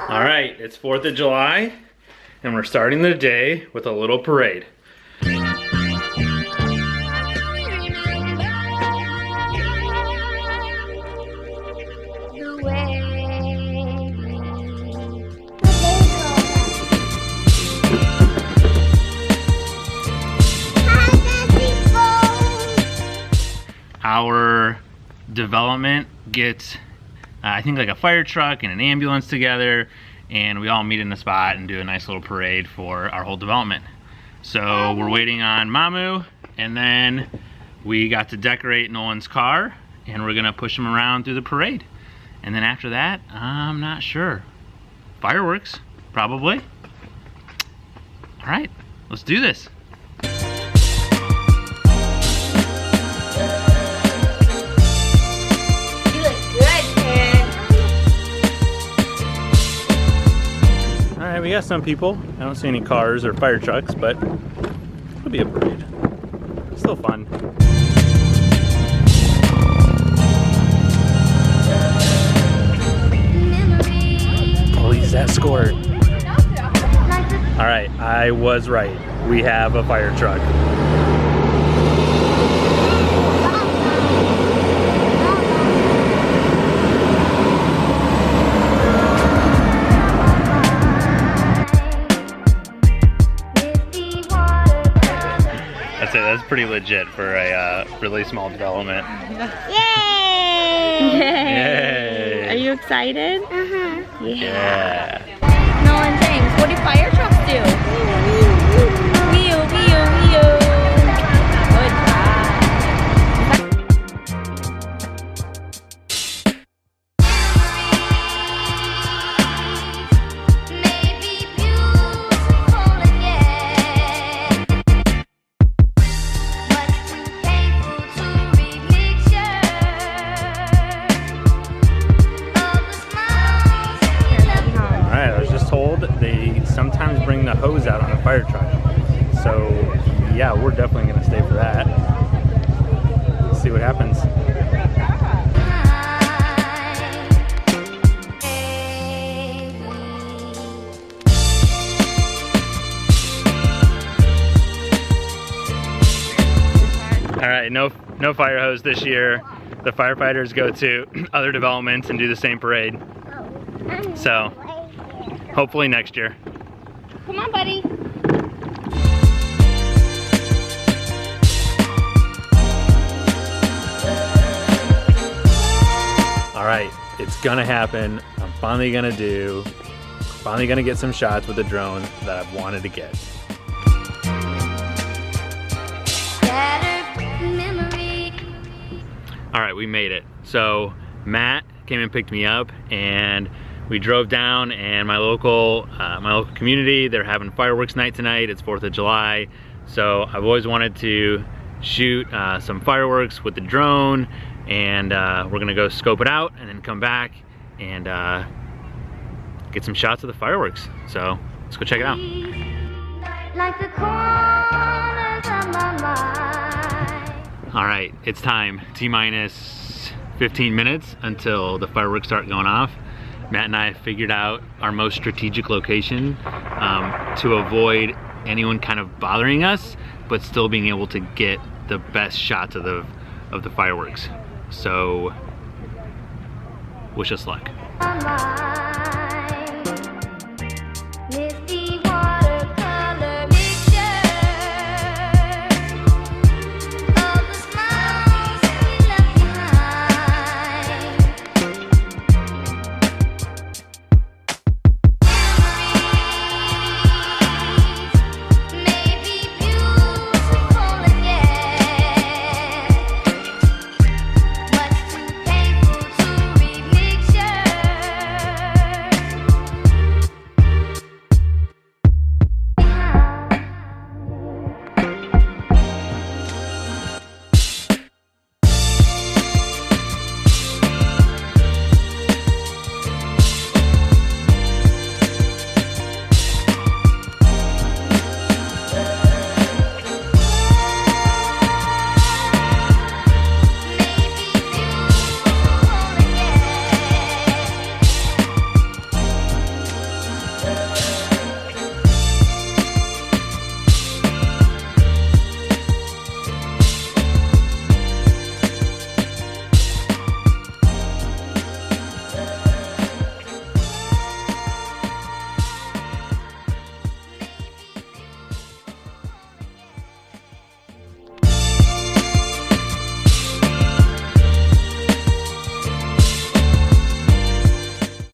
All right, it's 4th of July, and we're starting the day with a little parade. Our development gets, I think, like a fire truck and an ambulance together, and we all meet in the spot and do a nice little parade for our whole development. So we're waiting on Mamu, and then we got to decorate Nolan's car, and we're gonna push him around through the parade. And then after that, I'm not sure. Fireworks, probably. All right, let's do this. We got some people. I don't see any cars or fire trucks, but it'll be a parade. Still fun. Police escort. All right, I was right. We have a fire truck. That's pretty legit for a really small development. Yay! Yay! Are you excited? Yeah. Nolan James, what do fire trucks do? Wheel, wheel, wheel. Good They sometimes bring the hose out on a fire truck. So yeah, we're definitely gonna stay for that. Let's see what happens. All right, no fire hose this year. The firefighters go to other developments and do the same parade. So hopefully next year. Come on, buddy. All right, it's gonna happen. I'm finally gonna get some shots with the drone that I've wanted to get. All right, we made it. So Matt came and picked me up, and we drove down, and my local community, they're having fireworks night tonight. It's 4th of July. So I've always wanted to shoot some fireworks with the drone, and we're gonna go scope it out and then come back and get some shots of the fireworks. So let's go check it out. Like the corners of my mind. All right, it's time. T-minus 15 minutes until the fireworks start going off. Matt and I figured out our most strategic location to avoid anyone kind of bothering us, but still being able to get the best shots of the fireworks. So wish us luck.